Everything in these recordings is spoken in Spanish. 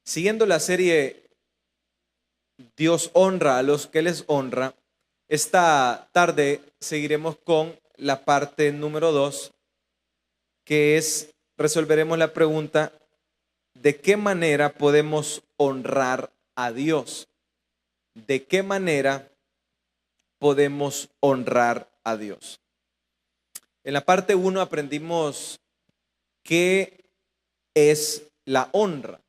Siguiendo la serie Dios honra a los que les honra, esta tarde seguiremos con la parte número 2, que es, resolveremos la pregunta, ¿de qué manera podemos honrar a Dios? ¿De qué manera podemos honrar a Dios? En la parte 1 aprendimos qué es la honra.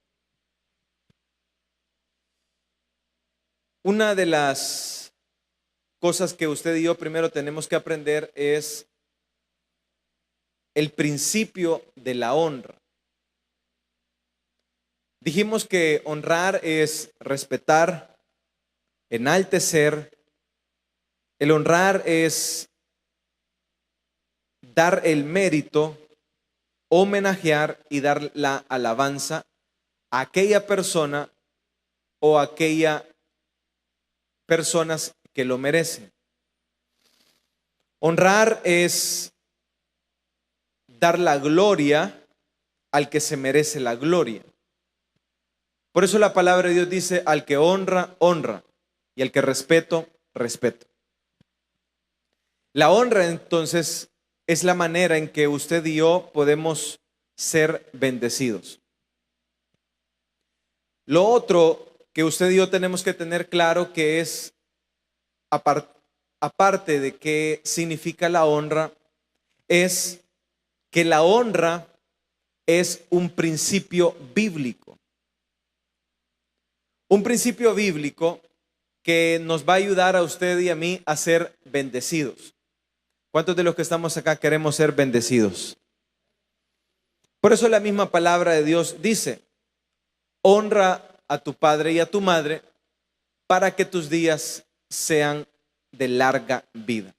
Una de las cosas que usted y yo primero tenemos que aprender es el principio de la honra. Dijimos que honrar es respetar, enaltecer. El honrar es dar el mérito, homenajear y dar la alabanza a aquella persona o a aquella personas que lo merecen. Honrar es dar la gloria al que se merece la gloria. Por eso la palabra de Dios dice: al que honra, honra, y al que respeto, respeto. La honra, entonces, es la manera en que usted y yo podemos ser bendecidos. Lo otro que usted y yo tenemos que tener claro, que es, aparte de qué significa la honra, es que la honra es un principio bíblico. Un principio bíblico que nos va a ayudar a usted y a mí a ser bendecidos. ¿Cuántos de los que estamos acá queremos ser bendecidos? Por eso la misma palabra de Dios dice: honra a tu padre y a tu madre para que tus días sean de larga vida.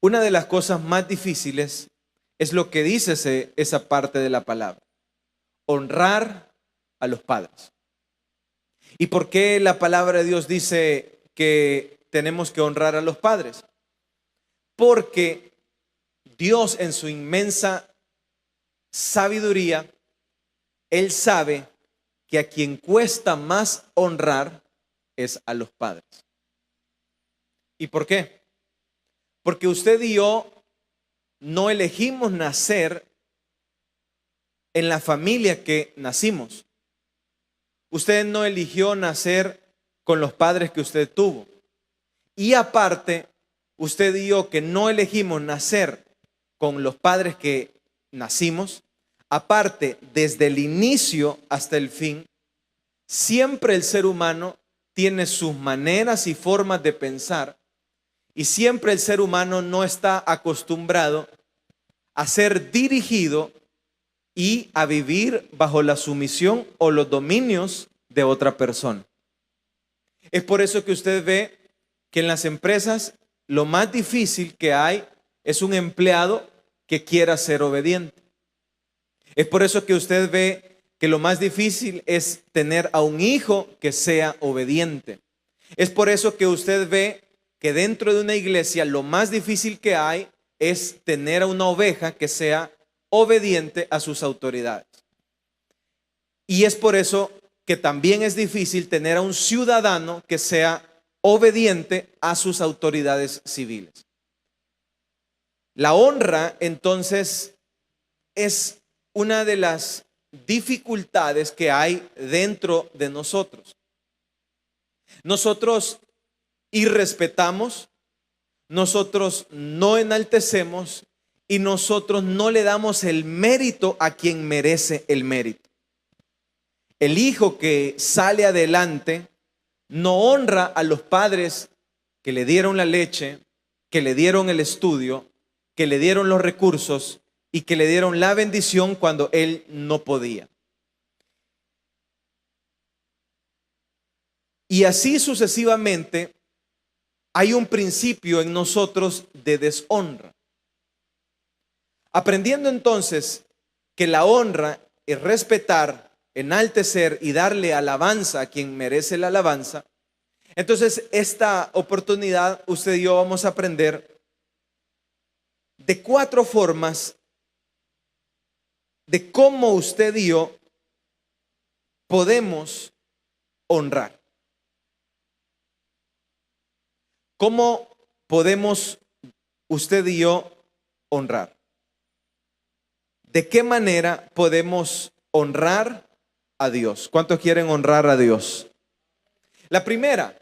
Una de las cosas más difíciles es lo que dice esa parte de la palabra: honrar a los padres. ¿Y por qué la palabra de Dios dice que tenemos que honrar a los padres? Porque Dios, en su inmensa sabiduría, Él sabe que a quien cuesta más honrar es a los padres. ¿Y por qué? Porque usted y yo no elegimos nacer en la familia que nacimos. Usted no eligió nacer con los padres que usted tuvo. Y aparte, usted y yo, que no elegimos nacer con los padres que nacimos, aparte, desde el inicio hasta el fin, siempre el ser humano tiene sus maneras y formas de pensar, y siempre el ser humano no está acostumbrado a ser dirigido y a vivir bajo la sumisión o los dominios de otra persona. Es por eso que usted ve que en las empresas lo más difícil que hay es un empleado que quiera ser obediente. Es por eso que usted ve que lo más difícil es tener a un hijo que sea obediente. Es por eso que usted ve que dentro de una iglesia lo más difícil que hay es tener a una oveja que sea obediente a sus autoridades. Y es por eso que también es difícil tener a un ciudadano que sea obediente a sus autoridades civiles. La honra, entonces, es una de las dificultades que hay dentro de nosotros. Nosotros irrespetamos, nosotros no enaltecemos y nosotros no le damos el mérito a quien merece el mérito. El hijo que sale adelante no honra a los padres que le dieron la leche, que le dieron el estudio, que le dieron los recursos y que le dieron la bendición cuando él no podía. Y así sucesivamente hay un principio en nosotros de deshonra. Aprendiendo entonces que la honra es respetar, enaltecer y darle alabanza a quien merece la alabanza, entonces esta oportunidad usted y yo vamos a aprender de 4 formas de cómo usted y yo podemos honrar? ¿Cómo podemos usted y yo honrar? ¿De qué manera podemos honrar a Dios? ¿Cuántos quieren honrar a Dios? La primera,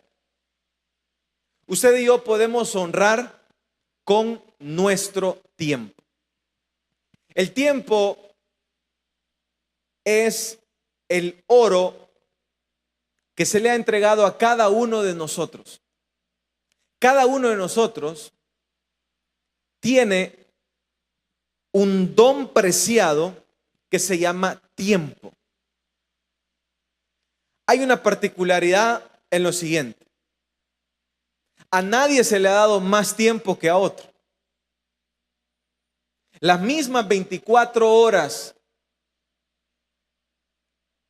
usted y yo podemos honrar con nuestro tiempo. El tiempo es el oro que se le ha entregado a cada uno de nosotros. Cada uno de nosotros tiene un don preciado que se llama tiempo. Hay una particularidad en lo siguiente. A nadie se le ha dado más tiempo que a otro. Las mismas 24 horas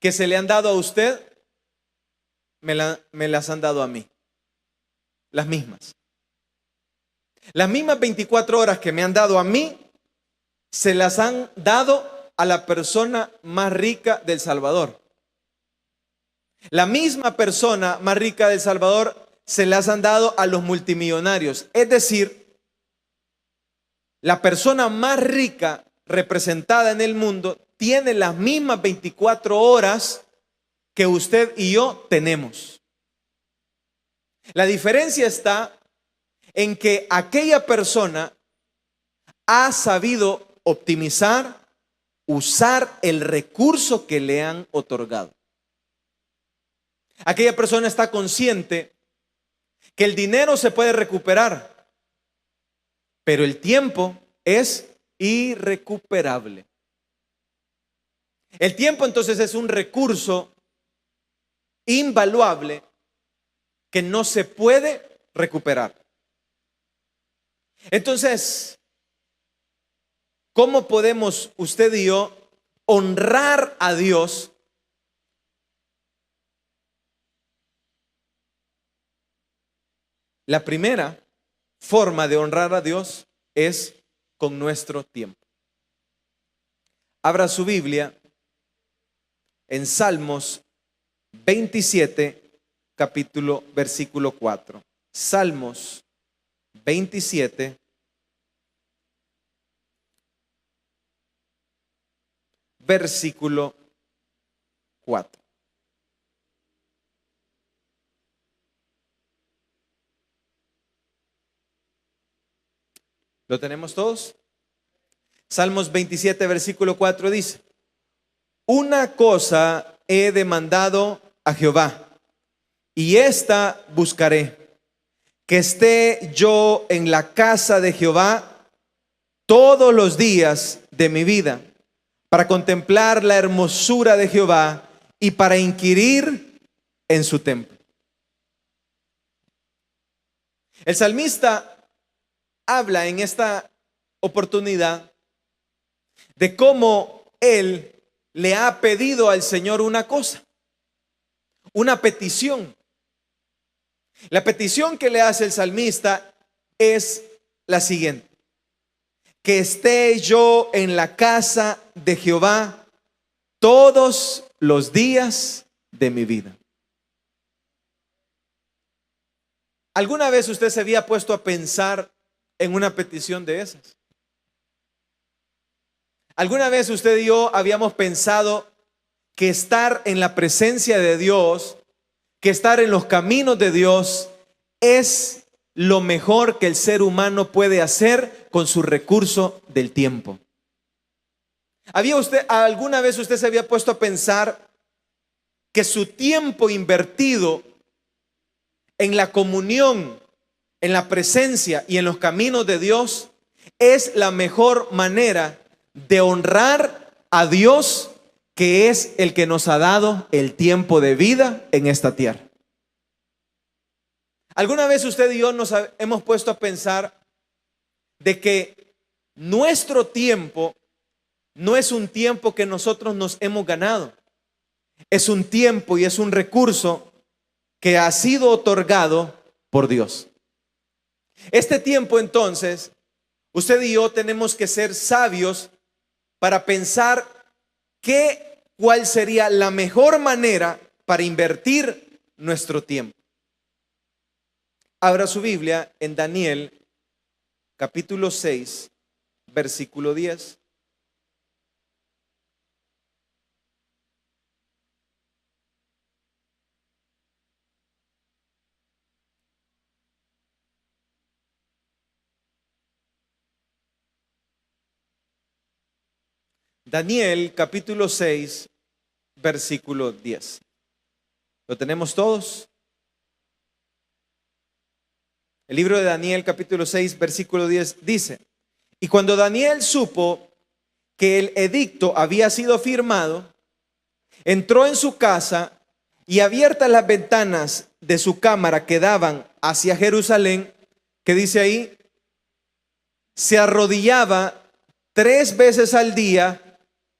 que se le han dado a usted, me las han dado a mí. Las mismas. Las mismas 24 horas que me han dado a mí, se las han dado a la persona más rica del Salvador. La misma persona más rica del Salvador se las han dado a los multimillonarios. Es decir, la persona más rica representada en el mundo tiene las mismas 24 horas que usted y yo tenemos. La diferencia está en que aquella persona ha sabido optimizar, usar el recurso que le han otorgado. Aquella persona está consciente que el dinero se puede recuperar, pero el tiempo es irrecuperable. El tiempo entonces es un recurso invaluable que no se puede recuperar. Entonces, ¿cómo podemos usted y yo honrar a Dios? La primera forma de honrar a Dios es con nuestro tiempo. Abra su Biblia en Salmos 27, versículo 4. Salmos 27, versículo 4. ¿Lo tenemos todos? Salmos 27, versículo 4 dice: una cosa he demandado a Jehová, y esta buscaré, que esté yo en la casa de Jehová todos los días de mi vida, para contemplar la hermosura de Jehová y para inquirir en su templo. El salmista habla en esta oportunidad de cómo él le ha pedido al Señor una cosa, una petición. La petición que le hace el salmista es la siguiente: que esté yo en la casa de Jehová todos los días de mi vida. ¿Alguna vez usted se había puesto a pensar en una petición de esas? ¿Alguna vez usted y yo habíamos pensado que estar en la presencia de Dios, que estar en los caminos de Dios, es lo mejor que el ser humano puede hacer con su recurso del tiempo? ¿Alguna vez usted se había puesto a pensar que su tiempo invertido en la comunión, en la presencia y en los caminos de Dios es la mejor manera de honrar a Dios, que es el que nos ha dado el tiempo de vida en esta tierra? ¿Alguna vez usted y yo nos hemos puesto a pensar de que nuestro tiempo no es un tiempo que nosotros nos hemos ganado? Es un tiempo y es un recurso que ha sido otorgado por Dios. Este tiempo, entonces, usted y yo tenemos que ser sabios para pensar cuál sería la mejor manera para invertir nuestro tiempo. Abra su Biblia en Daniel, capítulo 6, versículo 10. Daniel, capítulo 6, versículo 10. ¿Lo tenemos todos? El libro de Daniel, capítulo 6, versículo 10 dice: y cuando Daniel supo que el edicto había sido firmado, entró en su casa y, abiertas las ventanas de su cámara que daban hacia Jerusalén, que dice ahí, se arrodillaba 3 veces al día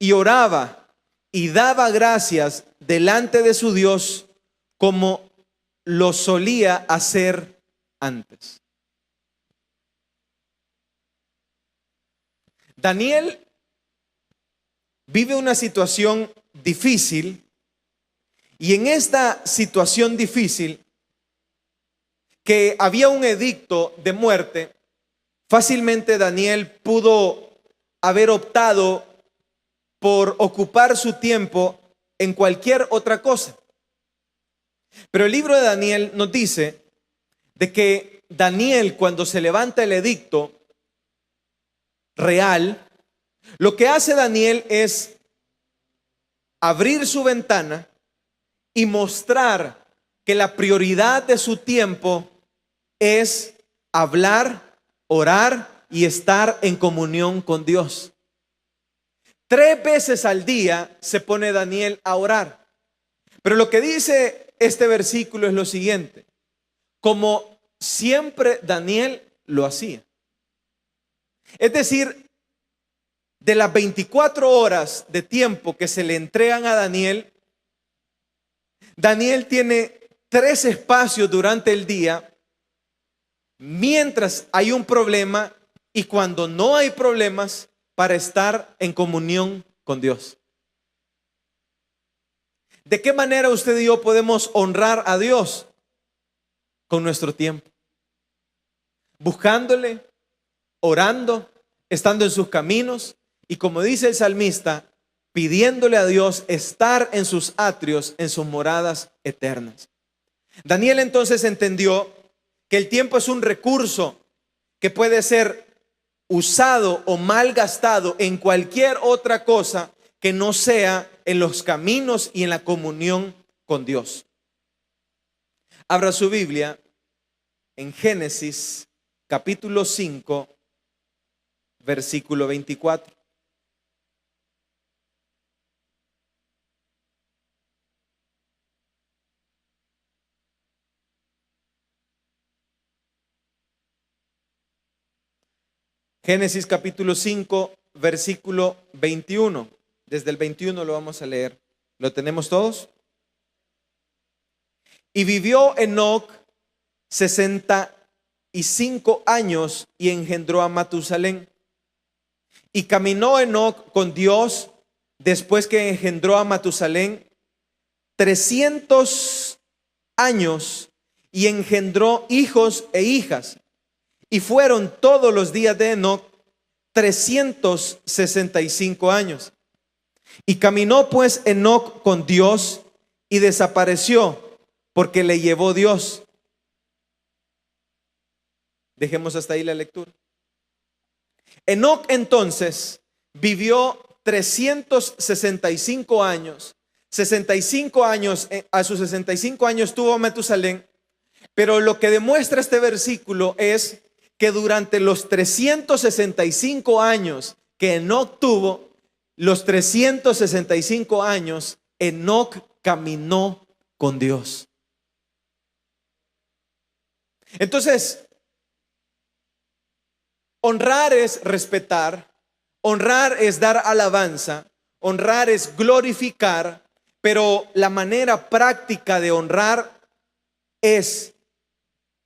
y oraba y daba gracias delante de su Dios como lo solía hacer antes. Daniel vive una situación difícil, y en esta situación difícil, que había un edicto de muerte, fácilmente Daniel pudo haber optado por ocupar su tiempo en cualquier otra cosa. Pero el libro de Daniel nos dice de que Daniel, cuando se levanta el edicto real, lo que hace Daniel es abrir su ventana y mostrar que la prioridad de su tiempo es hablar, orar y estar en comunión con Dios. 3 veces al día se pone Daniel a orar. Pero lo que dice este versículo es lo siguiente: como siempre Daniel lo hacía. Es decir, de las 24 horas de tiempo que se le entregan a Daniel, Daniel tiene 3 espacios durante el día mientras hay un problema y cuando no hay problemas, para estar en comunión con Dios. ¿De qué manera usted y yo podemos honrar a Dios? Con nuestro tiempo, buscándole, orando, estando en sus caminos y, como dice el salmista, pidiéndole a Dios estar en sus atrios, en sus moradas eternas. Daniel entonces entendió que el tiempo es un recurso que puede ser usado o malgastado en cualquier otra cosa que no sea en los caminos y en la comunión con Dios. Abra su Biblia en Génesis capítulo 5, versículo 24. Génesis capítulo 5, versículo 21. Desde el 21 lo vamos a leer. ¿Lo tenemos todos? Y vivió Enoc 65 años y engendró a Matusalén. Y caminó Enoc con Dios después que engendró a Matusalén 300 años y engendró hijos e hijas. Y fueron todos los días de Enoc 365 años. Y caminó pues Enoc con Dios y desapareció porque le llevó Dios. Dejemos hasta ahí la lectura. Enoc entonces vivió 365 años. 65 años, a sus 65 años tuvo a Matusalén. Pero lo que demuestra este versículo es que durante los 365 años que Enoc tuvo, los 365 años, Enoc caminó con Dios. Entonces, honrar es respetar, honrar es dar alabanza, honrar es glorificar, pero la manera práctica de honrar es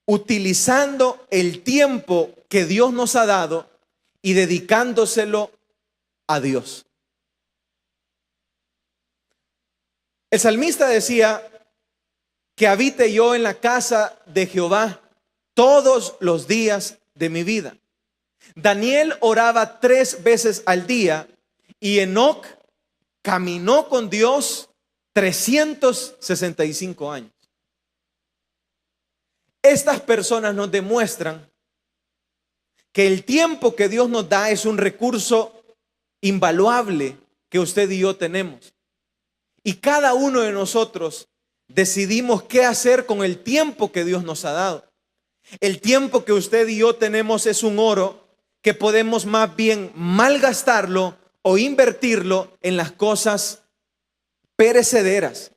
utilizando el tiempo que Dios nos ha dado y dedicándoselo a Dios. El salmista decía que habite yo en la casa de Jehová todos los días de mi vida. Daniel oraba 3 veces al día y Enoc caminó con Dios 365 años. Estas personas nos demuestran que el tiempo que Dios nos da es un recurso invaluable que usted y yo tenemos. Y cada uno de nosotros decidimos qué hacer con el tiempo que Dios nos ha dado. El tiempo que usted y yo tenemos es un oro que podemos más bien malgastarlo o invertirlo en las cosas perecederas.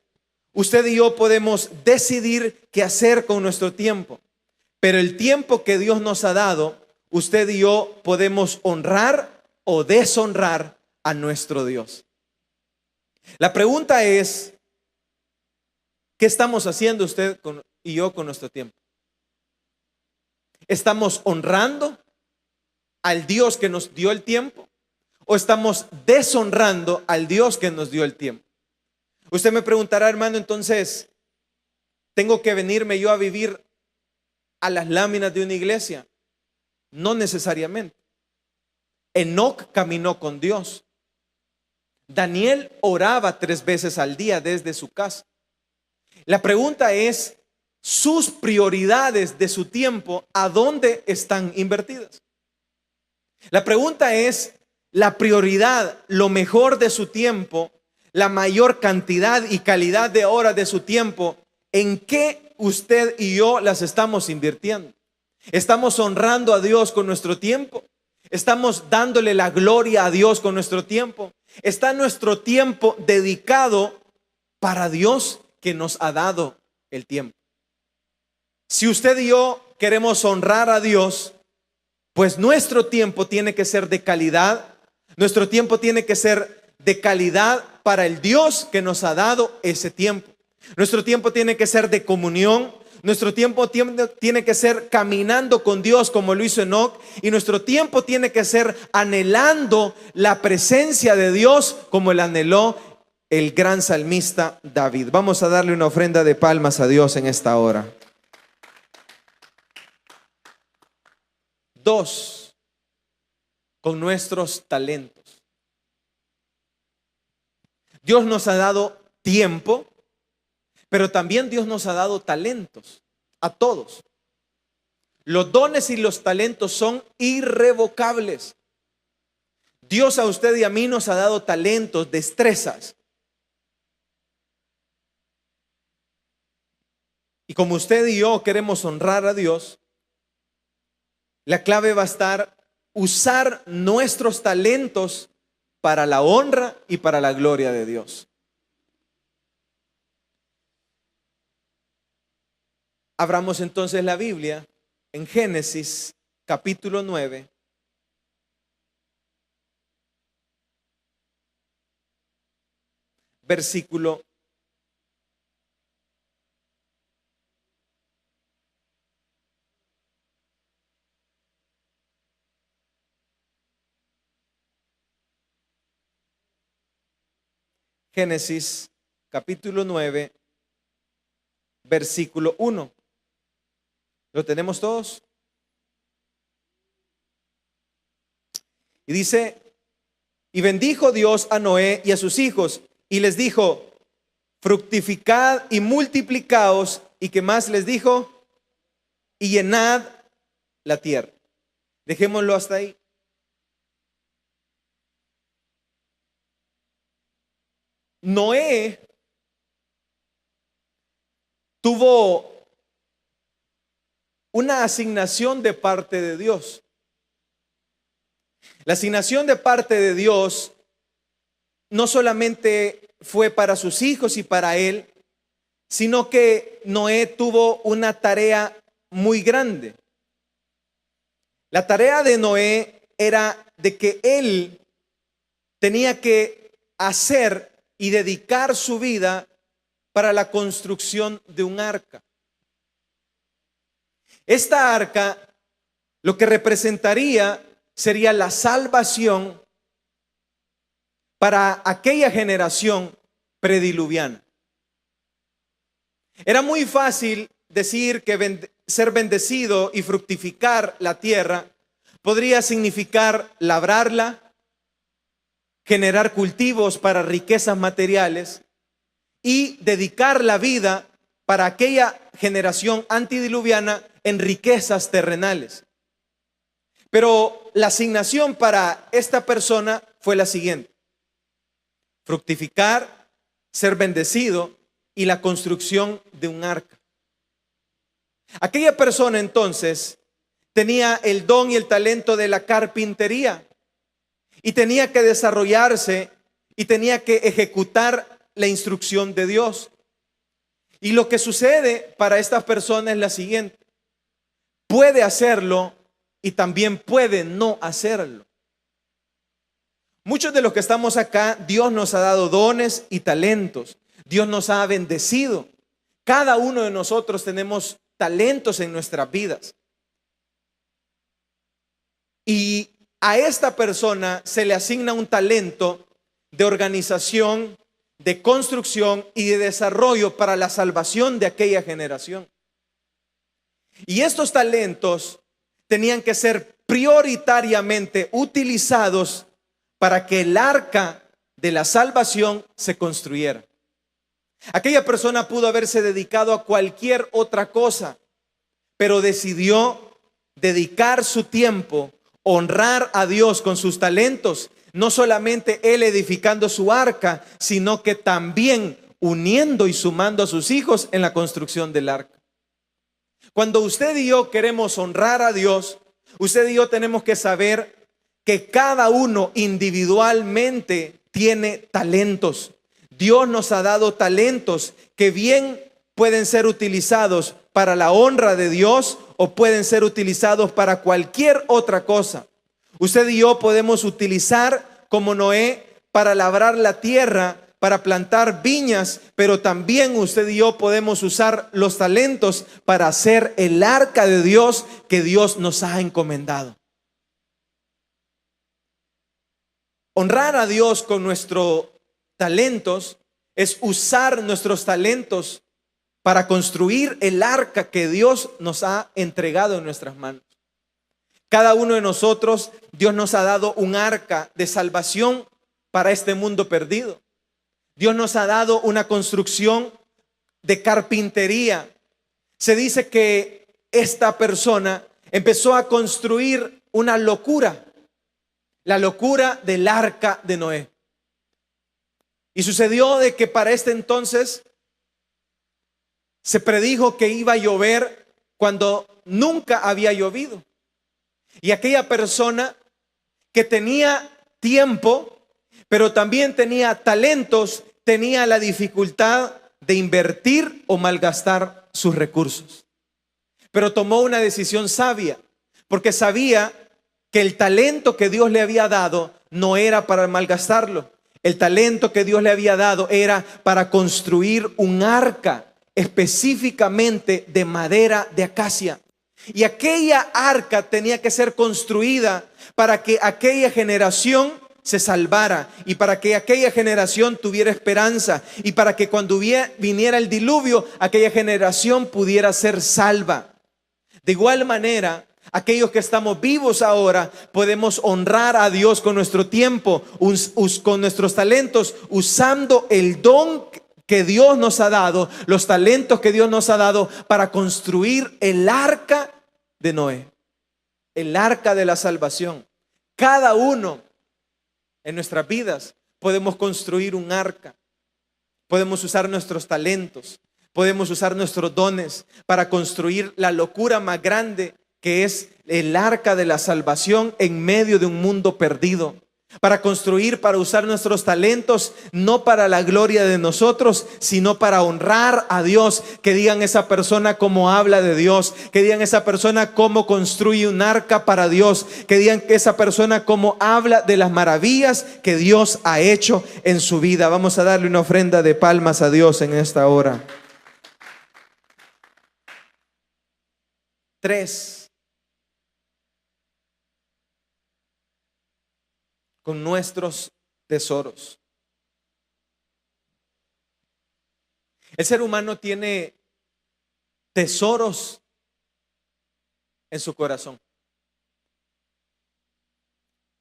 Usted y yo podemos decidir qué hacer con nuestro tiempo, pero el tiempo que Dios nos ha dado, usted y yo podemos honrar o deshonrar a nuestro Dios. La pregunta es, ¿qué estamos haciendo usted y yo con nuestro tiempo? ¿Estamos honrando al Dios que nos dio el tiempo o estamos deshonrando al Dios que nos dio el tiempo? Usted me preguntará, hermano, entonces, ¿tengo que venirme yo a vivir a las láminas de una iglesia? No necesariamente. Enoc caminó con Dios. Daniel oraba 3 veces al día desde su casa. La pregunta es, sus prioridades de su tiempo, ¿a dónde están invertidas? La pregunta es, la prioridad, lo mejor de su tiempo, la mayor cantidad y calidad de horas de su tiempo, ¿en qué usted y yo las estamos invirtiendo? ¿Estamos honrando a Dios con nuestro tiempo? ¿Estamos dándole la gloria a Dios con nuestro tiempo? ¿Está nuestro tiempo dedicado para Dios que nos ha dado el tiempo? Si usted y yo queremos honrar a Dios, pues nuestro tiempo tiene que ser de calidad. Nuestro tiempo tiene que ser de calidad para el Dios que nos ha dado ese tiempo. Nuestro tiempo tiene que ser de comunión. Nuestro tiempo tiene que ser caminando con Dios como lo hizo Enoc. Y nuestro tiempo tiene que ser anhelando la presencia de Dios como lo anheló el gran salmista David. Vamos a darle una ofrenda de palmas a Dios en esta hora. 2, con nuestros talentos. Dios nos ha dado tiempo, pero también Dios nos ha dado talentos a todos. Los dones y los talentos son irrevocables. Dios a usted y a mí nos ha dado talentos, destrezas. Y como usted y yo queremos honrar a Dios, la clave va a estar usar nuestros talentos para la honra y para la gloria de Dios. Abramos entonces la Biblia en Génesis capítulo 9. Versículo 9, versículo 1. ¿Lo tenemos todos? Y dice, y bendijo Dios a Noé y a sus hijos, y les dijo, fructificad y multiplicaos, y ¿qué más les dijo? Y llenad la tierra. Dejémoslo hasta ahí. Noé tuvo una asignación de parte de Dios. La asignación de parte de Dios no solamente fue para sus hijos y para él, sino que Noé tuvo una tarea muy grande. La tarea de Noé era de que él tenía que hacer y dedicar su vida para la construcción de un arca. Esta arca lo que representaría sería la salvación para aquella generación prediluviana. Era muy fácil decir que ser bendecido y fructificar la tierra podría significar labrarla, generar cultivos para riquezas materiales y dedicar la vida para aquella generación antediluviana en riquezas terrenales. Pero la asignación para esta persona fue la siguiente: fructificar, ser bendecido y la construcción de un arca. Aquella persona entonces tenía el don y el talento de la carpintería y tenía que desarrollarse y tenía que ejecutar la instrucción de Dios. Y lo que sucede para esta persona es la siguiente: puede hacerlo y también puede no hacerlo. Muchos de los que estamos acá, Dios nos ha dado dones y talentos. Dios nos ha bendecido. Cada uno de nosotros tenemos talentos en nuestras vidas. Y a esta persona se le asigna un talento de organización, de construcción y de desarrollo para la salvación de aquella generación. Y estos talentos tenían que ser prioritariamente utilizados para que el arca de la salvación se construyera. Aquella persona pudo haberse dedicado a cualquier otra cosa, pero decidió dedicar su tiempo, honrar a Dios con sus talentos, no solamente él edificando su arca, sino que también uniendo y sumando a sus hijos en la construcción del arca. Cuando usted y yo queremos honrar a Dios, usted y yo tenemos que saber que cada uno individualmente tiene talentos. Dios nos ha dado talentos que bien pueden ser utilizados para la honra de Dios o pueden ser utilizados para cualquier otra cosa. Usted y yo podemos utilizar, como Noé, para labrar la tierra, para plantar viñas, pero también usted y yo podemos usar los talentos para hacer el arca de Dios que Dios nos ha encomendado. Honrar a Dios con nuestros talentos es usar nuestros talentos para construir el arca que Dios nos ha entregado en nuestras manos. Cada uno de nosotros, Dios nos ha dado un arca de salvación para este mundo perdido. Dios nos ha dado una construcción de carpintería. Se dice que esta persona empezó a construir una locura, la locura del arca de Noé. Y sucedió de que para este entonces se predijo que iba a llover cuando nunca había llovido. Y aquella persona que tenía tiempo, pero también tenía talentos, tenía la dificultad de invertir o malgastar sus recursos. Pero tomó una decisión sabia, porque sabía que el talento que Dios le había dado no era para malgastarlo. El talento que Dios le había dado era para construir un arca específicamente de madera de acacia. Y aquella arca tenía que ser construida para que aquella generación se salvara y para que aquella generación tuviera esperanza y para que cuando viniera el diluvio, aquella generación pudiera ser salva. De igual manera, aquellos que estamos vivos ahora podemos honrar a Dios con nuestro tiempo, con nuestros talentos, usando el don que Dios nos ha dado, los talentos que Dios nos ha dado para construir el arca de Noé, el arca de la salvación. Cada uno en nuestras vidas podemos construir un arca, podemos usar nuestros talentos, podemos usar nuestros dones para construir la locura más grande que es el arca de la salvación en medio de un mundo perdido. Para construir, para usar nuestros talentos, no para la gloria de nosotros, sino para honrar a Dios. Que digan esa persona cómo habla de Dios, que digan esa persona cómo construye un arca para Dios, que digan que esa persona cómo habla de las maravillas que Dios ha hecho en su vida. Vamos a darle una ofrenda de palmas a Dios en esta hora. 3. Con nuestros tesoros. El ser humano tiene tesoros en su corazón.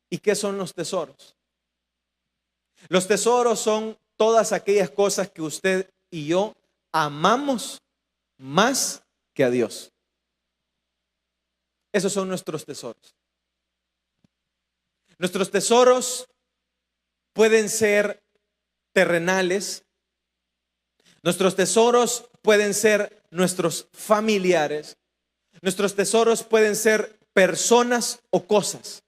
¿Y qué son los tesoros? Los tesoros son todas aquellas cosas que usted y yo amamos más que a Dios. Esos son nuestros tesoros. Nuestros tesoros pueden ser terrenales. Nuestros tesoros pueden ser nuestros familiares. Nuestros tesoros pueden ser personas o cosas.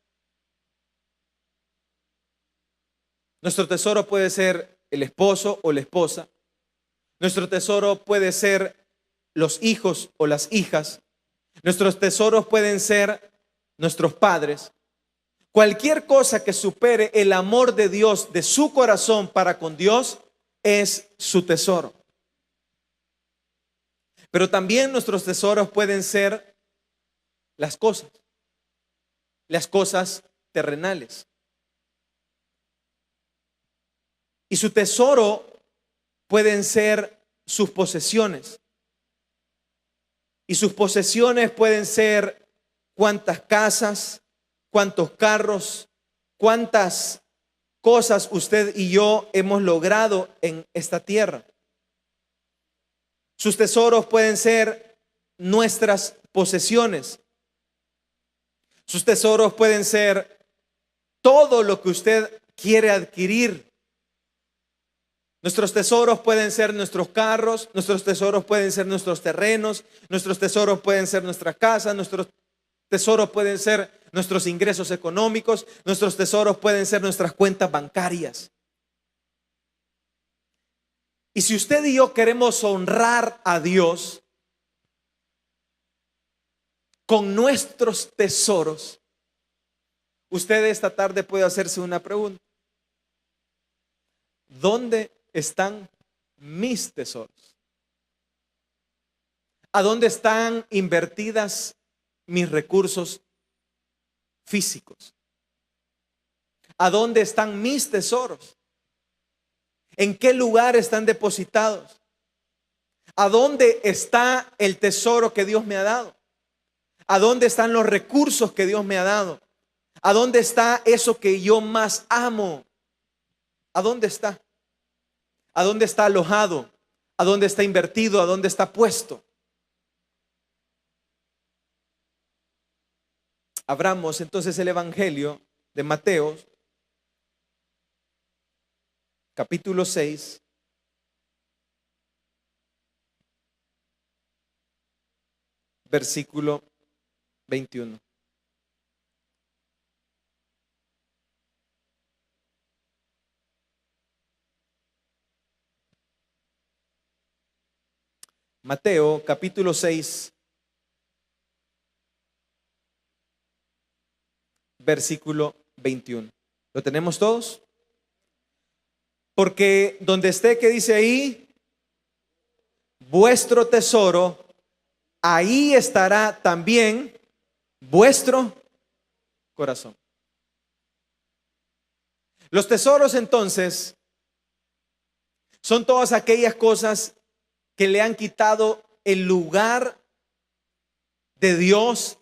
Nuestro tesoro puede ser el esposo o la esposa. Nuestro tesoro puede ser los hijos o las hijas. Nuestros tesoros pueden ser nuestros padres. Cualquier cosa que supere el amor de Dios, de su corazón para con Dios, es su tesoro. Pero también nuestros tesoros pueden ser las cosas terrenales. Y su tesoro pueden ser sus posesiones. Y sus posesiones pueden ser cuántas casas, cuántos carros, cuántas cosas usted y yo hemos logrado en esta tierra. Sus tesoros pueden ser nuestras posesiones. Sus tesoros pueden ser todo lo que usted quiere adquirir. Nuestros tesoros pueden ser nuestros carros, nuestros tesoros pueden ser nuestros terrenos, nuestros tesoros pueden ser nuestra casa, nuestros tesoros pueden ser nuestros ingresos económicos, nuestros tesoros pueden ser nuestras cuentas bancarias. Y si usted y yo queremos honrar a Dios con nuestros tesoros, usted esta tarde puede hacerse una pregunta. ¿Dónde están mis tesoros? ¿A dónde están invertidas mis recursos físicos? ¿A dónde están mis tesoros? ¿En qué lugar están depositados? ¿A dónde está el tesoro que Dios me ha dado? ¿A dónde están los recursos que Dios me ha dado? ¿A dónde está eso que yo más amo? ¿A dónde está? ¿A dónde está alojado? ¿A dónde está invertido? ¿A dónde está puesto? Abramos entonces el Evangelio de Mateo, capítulo 6, versículo 21. Mateo, capítulo 6, versículo 21. ¿Lo tenemos todos? Porque donde esté, que dice ahí, vuestro tesoro, ahí estará también vuestro corazón. Los tesoros entonces son todas aquellas cosas que le han quitado el lugar de Dios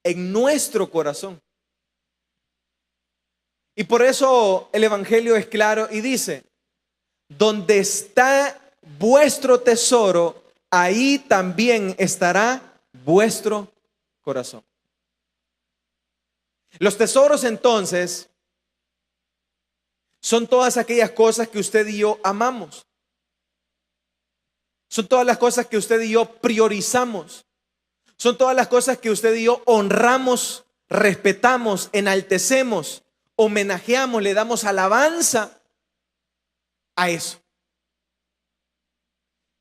en nuestro corazón. Y por eso el Evangelio es claro y dice: donde está vuestro tesoro, ahí también estará vuestro corazón. Los tesoros entonces son todas aquellas cosas que usted y yo amamos. Son todas las cosas que usted y yo priorizamos. Son todas las cosas que usted y yo honramos, respetamos, enaltecemos, homenajeamos, le damos alabanza a eso.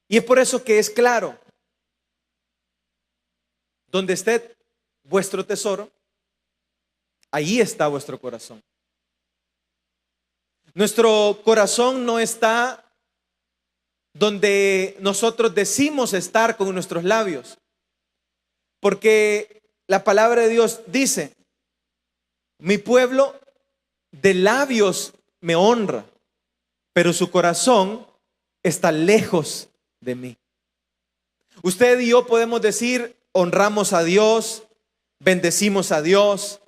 Y es por eso que es claro: donde esté vuestro tesoro, ahí está vuestro corazón. Nuestro corazón no está donde nosotros decimos estar con nuestros labios, porque la palabra de Dios dice: mi pueblo de labios me honra, pero su corazón está lejos de mí. Usted y yo podemos decir, honramos a Dios, bendecimos a Dios,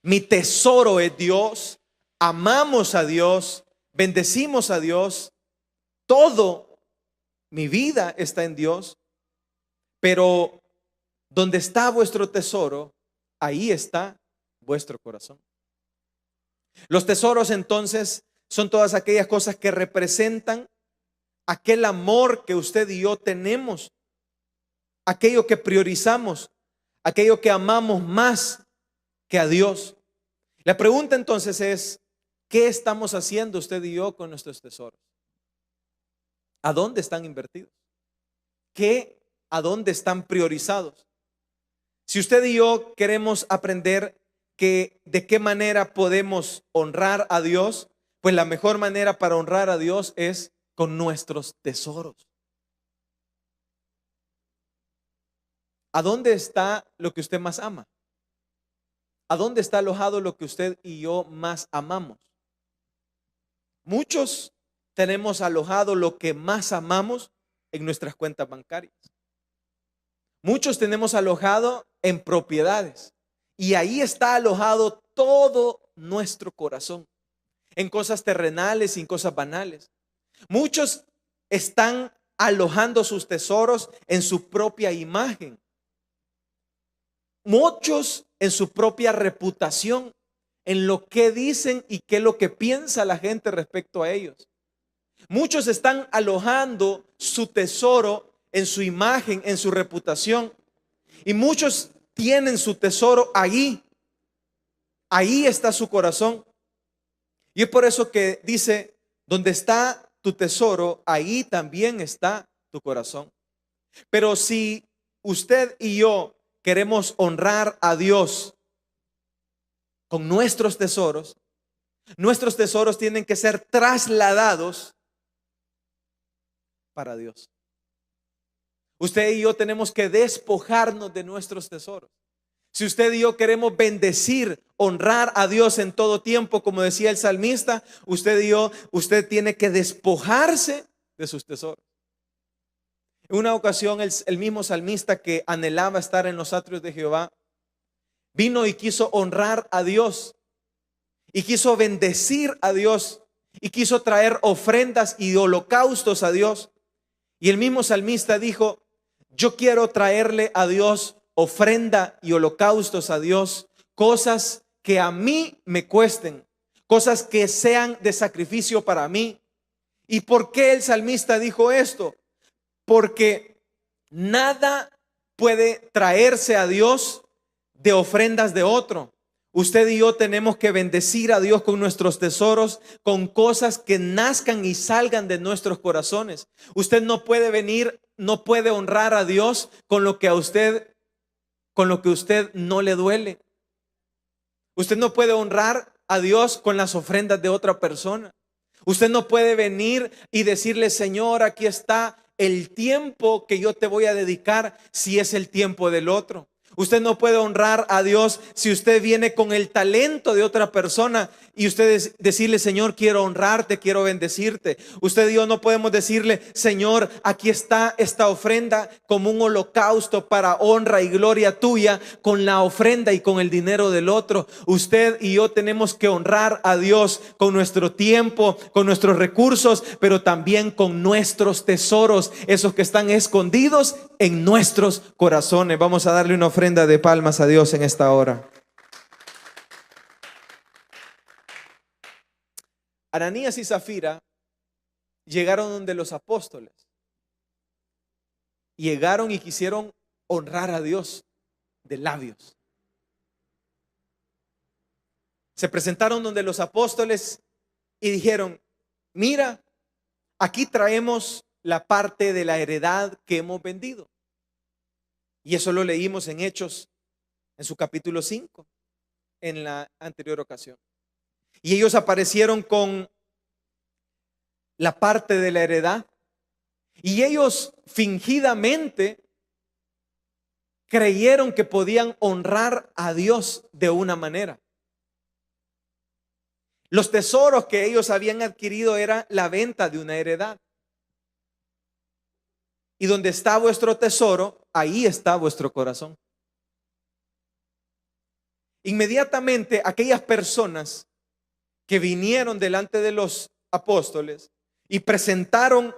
mi tesoro es Dios, amamos a Dios, bendecimos a Dios, todo mi vida está en Dios, pero donde está vuestro tesoro, ahí está vuestro corazón. Los tesoros entonces son todas aquellas cosas que representan aquel amor que usted y yo tenemos, aquello que priorizamos, aquello que amamos más que a Dios. La pregunta entonces es, ¿qué estamos haciendo usted y yo con nuestros tesoros? ¿A dónde están invertidos? ¿A dónde están priorizados? Si usted y yo queremos aprender de qué manera podemos honrar a Dios, pues la mejor manera para honrar a Dios es con nuestros tesoros. ¿A dónde está lo que usted más ama? ¿A dónde está alojado lo que usted y yo más amamos? Muchos tenemos alojado lo que más amamos en nuestras cuentas bancarias. Muchos tenemos alojado en propiedades. Y ahí está alojado todo nuestro corazón, en cosas terrenales y en cosas banales. Muchos están alojando sus tesoros en su propia imagen. Muchos en su propia reputación, en lo que dicen y qué es lo que piensa la gente respecto a ellos. Muchos están alojando su tesoro en su imagen, en su reputación. Y muchos tienen su tesoro ahí. Ahí está su corazón. Y es por eso que dice, donde está tu tesoro, ahí también está tu corazón. Pero si usted y yo queremos honrar a Dios con nuestros tesoros tienen que ser trasladados para Dios. Usted y yo tenemos que despojarnos de nuestros tesoros. Si usted y yo queremos bendecir, honrar a Dios en todo tiempo, como decía el salmista, usted tiene que despojarse de sus tesoros. En una ocasión el mismo salmista que anhelaba estar en los atrios de Jehová, vino y quiso honrar a Dios y quiso bendecir a Dios y quiso traer ofrendas y holocaustos a Dios. Y el mismo salmista dijo, yo quiero traerle a Dios ofrenda y holocaustos a Dios, cosas que a mí me cuesten, cosas que sean de sacrificio para mí. ¿Y por qué el salmista dijo esto? Porque nada puede traerse a Dios de ofrendas de otro. Usted y yo tenemos que bendecir a Dios con nuestros tesoros, con cosas que nazcan y salgan de nuestros corazones. Usted no puede venir, no puede honrar a Dios con lo que a usted no le duele. Usted no puede honrar a Dios con las ofrendas de otra persona. Usted no puede venir y decirle, Señor, aquí está el tiempo que yo te voy a dedicar, si es el tiempo del otro. Usted no puede honrar a Dios si usted viene con el talento de otra persona y usted decirle, Señor, quiero honrarte, quiero bendecirte. Usted y yo no podemos decirle, Señor, aquí está esta ofrenda como un holocausto para honra y gloria tuya, con la ofrenda y con el dinero del otro. Usted y yo tenemos que honrar a Dios con nuestro tiempo, con nuestros recursos, pero también con nuestros tesoros, esos que están escondidos en nuestros corazones. Vamos a darle una ofrenda de palmas a Dios en esta hora. Ananías y Zafira llegaron donde los apóstoles. Llegaron y quisieron honrar a Dios de labios. Se presentaron donde los apóstoles y dijeron, mira, aquí traemos la parte de la heredad que hemos vendido. Y eso lo leímos en Hechos, en su capítulo 5, en la anterior ocasión. Y ellos aparecieron con la parte de la heredad. Y ellos fingidamente creyeron que podían honrar a Dios de una manera. Los tesoros que ellos habían adquirido era la venta de una heredad. Y donde está vuestro tesoro, ahí está vuestro corazón. Inmediatamente aquellas personas que vinieron delante de los apóstoles y presentaron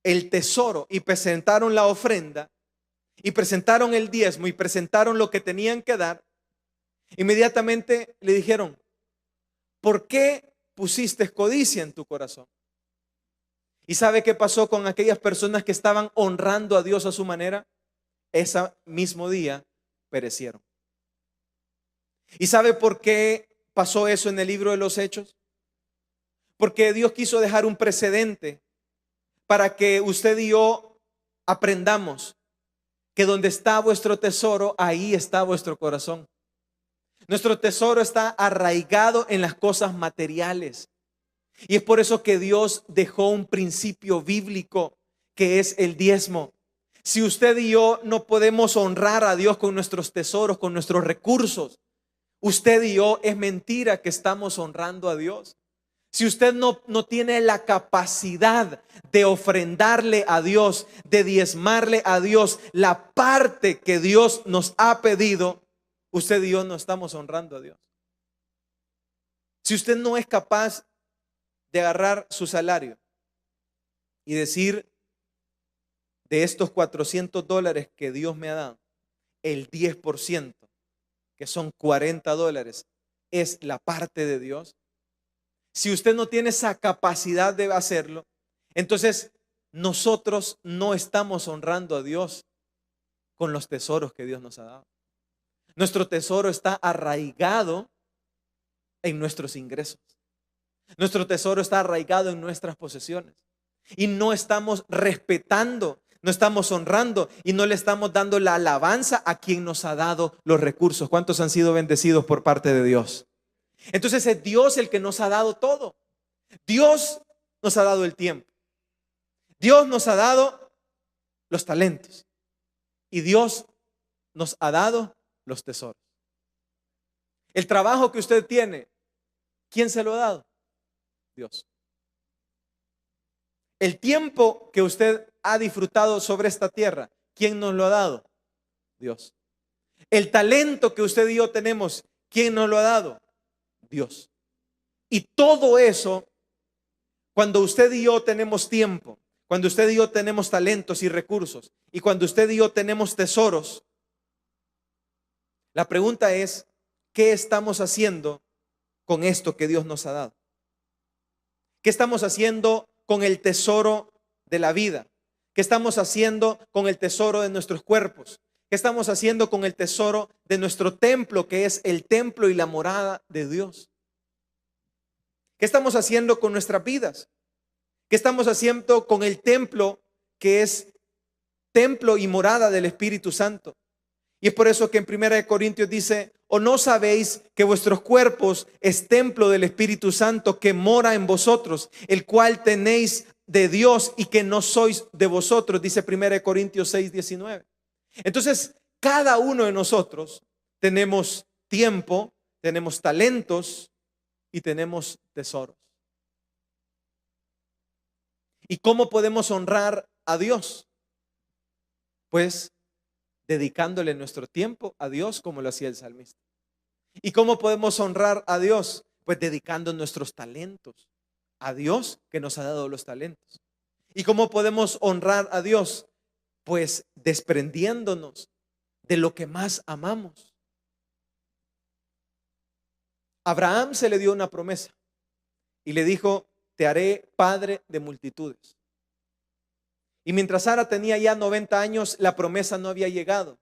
el tesoro y presentaron la ofrenda y presentaron el diezmo y presentaron lo que tenían que dar, inmediatamente le dijeron: ¿por qué pusiste codicia en tu corazón? ¿Y sabe qué pasó con aquellas personas que estaban honrando a Dios a su manera? Ese mismo día perecieron. ¿Y sabe por qué pasó eso en el libro de los Hechos? Porque Dios quiso dejar un precedente para que usted y yo aprendamos que donde está vuestro tesoro, ahí está vuestro corazón. Nuestro tesoro está arraigado en las cosas materiales. Y es por eso que Dios dejó un principio bíblico que es el diezmo. Si usted y yo no podemos honrar a Dios con nuestros tesoros, con nuestros recursos, usted y yo, es mentira que estamos honrando a Dios. Si usted no tiene la capacidad de ofrendarle a Dios, de diezmarle a Dios la parte que Dios nos ha pedido, usted y yo no estamos honrando a Dios. Si usted no es capaz de agarrar su salario y decir: de estos $400 que Dios me ha dado, el 10%, que son $40, es la parte de Dios. Si usted no tiene esa capacidad de hacerlo, entonces nosotros no estamos honrando a Dios con los tesoros que Dios nos ha dado. Nuestro tesoro está arraigado en nuestros ingresos. Nuestro tesoro está arraigado en nuestras posesiones. Y no estamos respetando, no estamos honrando y no le estamos dando la alabanza a quien nos ha dado los recursos. ¿Cuántos han sido bendecidos por parte de Dios? Entonces es Dios el que nos ha dado todo. Dios nos ha dado el tiempo. Dios nos ha dado los talentos. Y Dios nos ha dado los tesoros. El trabajo que usted tiene, ¿quién se lo ha dado? Dios. El tiempo que usted ha disfrutado sobre esta tierra, ¿quién nos lo ha dado? Dios. El talento que usted y yo tenemos, ¿quién nos lo ha dado? Dios. Y todo eso, cuando usted y yo tenemos tiempo, cuando usted y yo tenemos talentos y recursos, y cuando usted y yo tenemos tesoros, la pregunta es: ¿qué estamos haciendo con esto que Dios nos ha dado? ¿Qué estamos haciendo con el tesoro de la vida? ¿Qué estamos haciendo con el tesoro de nuestros cuerpos? ¿Qué estamos haciendo con el tesoro de nuestro templo, que es el templo y la morada de Dios? ¿Qué estamos haciendo con nuestras vidas? ¿Qué estamos haciendo con el templo, que es templo y morada del Espíritu Santo? Y es por eso que en 1 Corintios dice: ¿o no sabéis que vuestros cuerpos es templo del Espíritu Santo que mora en vosotros, el cual tenéis de Dios y que no sois de vosotros? Dice 1 Corintios 6:19. Entonces, cada uno de nosotros tenemos tiempo, tenemos talentos y tenemos tesoros. ¿Y cómo podemos honrar a Dios? Pues dedicándole nuestro tiempo a Dios, como lo hacía el salmista. ¿Y cómo podemos honrar a Dios? Pues dedicando nuestros talentos a Dios, que nos ha dado los talentos. ¿Y cómo podemos honrar a Dios? Pues desprendiéndonos de lo que más amamos. A Abraham se le dio una promesa y le dijo: te haré padre de multitudes. Y mientras Sara tenía ya 90 años, la promesa no había llegado.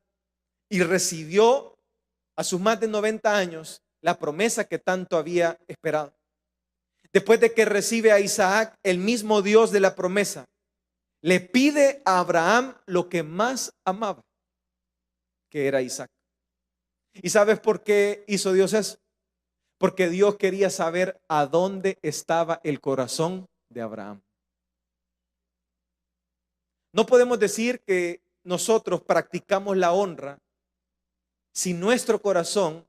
Y recibió a sus más de 90 años la promesa que tanto había esperado. Después de que recibe a Isaac, el mismo Dios de la promesa le pide a Abraham lo que más amaba, que era Isaac. ¿Y sabes por qué hizo Dios eso? Porque Dios quería saber a dónde estaba el corazón de Abraham. No podemos decir que nosotros practicamos la honra si nuestro corazón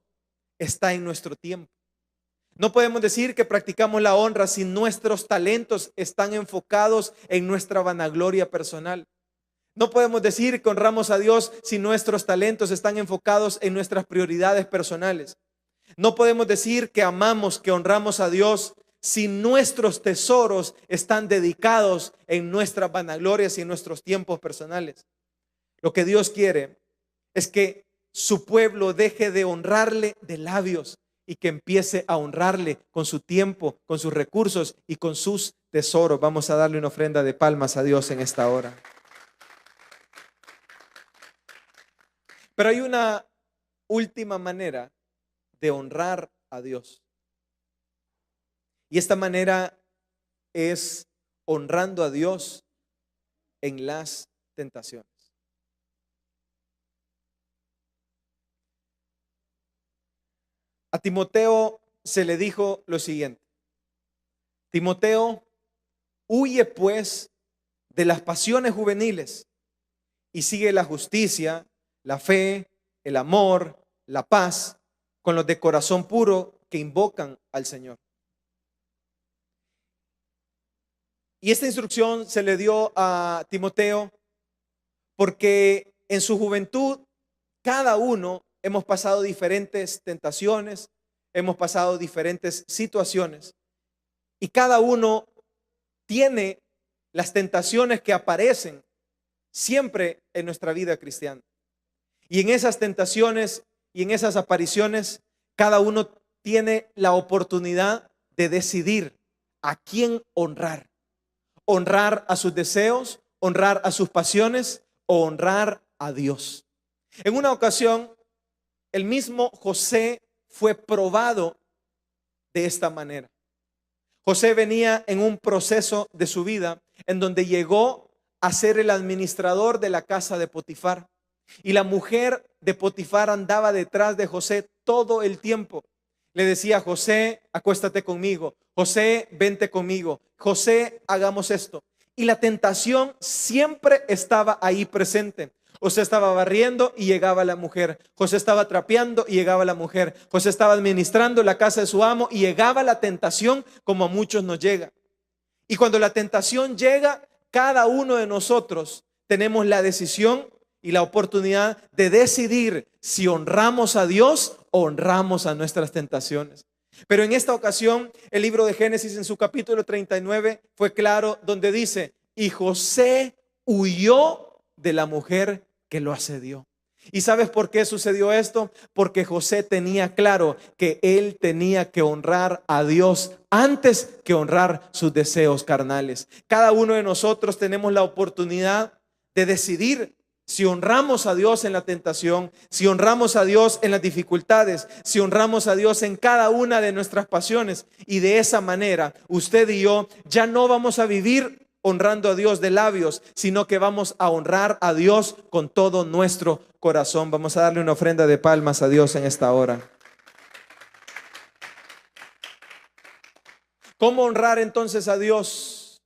está en nuestro tiempo. No podemos decir que practicamos la honra si nuestros talentos están enfocados en nuestra vanagloria personal. No podemos decir que honramos a Dios si nuestros talentos están enfocados en nuestras prioridades personales. No podemos decir que amamos, que honramos a Dios si nuestros tesoros están dedicados en nuestras vanaglorias y en nuestros tiempos personales. Lo que Dios quiere es que su pueblo deje de honrarle de labios y que empiece a honrarle con su tiempo, con sus recursos y con sus tesoros. Vamos a darle una ofrenda de palmas a Dios en esta hora. Pero hay una última manera de honrar a Dios. Y esta manera es honrando a Dios en las tentaciones. A Timoteo se le dijo lo siguiente: Timoteo, huye pues de las pasiones juveniles y sigue la justicia, la fe, el amor, la paz, con los de corazón puro que invocan al Señor. Y esta instrucción se le dio a Timoteo porque en su juventud cada uno hemos pasado diferentes tentaciones, hemos pasado diferentes situaciones y cada uno tiene las tentaciones que aparecen siempre en nuestra vida cristiana. Y en esas tentaciones y en esas apariciones, cada uno tiene la oportunidad de decidir a quién honrar. Honrar a sus deseos, honrar a sus pasiones o honrar a Dios. En una ocasión, el mismo José fue probado de esta manera. José venía en un proceso de su vida en donde llegó a ser el administrador de la casa de Potifar. Y la mujer de Potifar andaba detrás de José todo el tiempo. Le decía: José, acuéstate conmigo. José, vente conmigo. José, hagamos esto. Y la tentación siempre estaba ahí presente. José estaba barriendo y llegaba la mujer. José estaba trapeando y llegaba la mujer. José estaba administrando la casa de su amo y llegaba la tentación, como a muchos nos llega. Y cuando la tentación llega, cada uno de nosotros tenemos la decisión y la oportunidad de decidir si honramos a Dios o honramos a nuestras tentaciones. Pero en esta ocasión, el libro de Génesis en su capítulo 39 fue claro, donde dice: y José huyó de la mujer que lo asedió. ¿Y sabes por qué sucedió esto? Porque José tenía claro que él tenía que honrar a Dios antes que honrar sus deseos carnales. Cada uno de nosotros tenemos la oportunidad de decidir si honramos a Dios en la tentación, si honramos a Dios en las dificultades, si honramos a Dios en cada una de nuestras pasiones. Y de esa manera, usted y yo ya no vamos a vivir honrando a Dios de labios, sino que vamos a honrar a Dios con todo nuestro corazón. Vamos a darle una ofrenda de palmas a Dios en esta hora. ¿Cómo honrar entonces a Dios?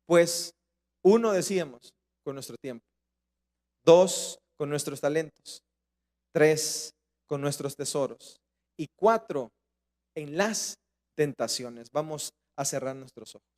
Pues, uno, decíamos, con nuestro tiempo. 2, con nuestros talentos. 3, con nuestros tesoros. Y 4, en las tentaciones. Vamos a cerrar nuestros ojos.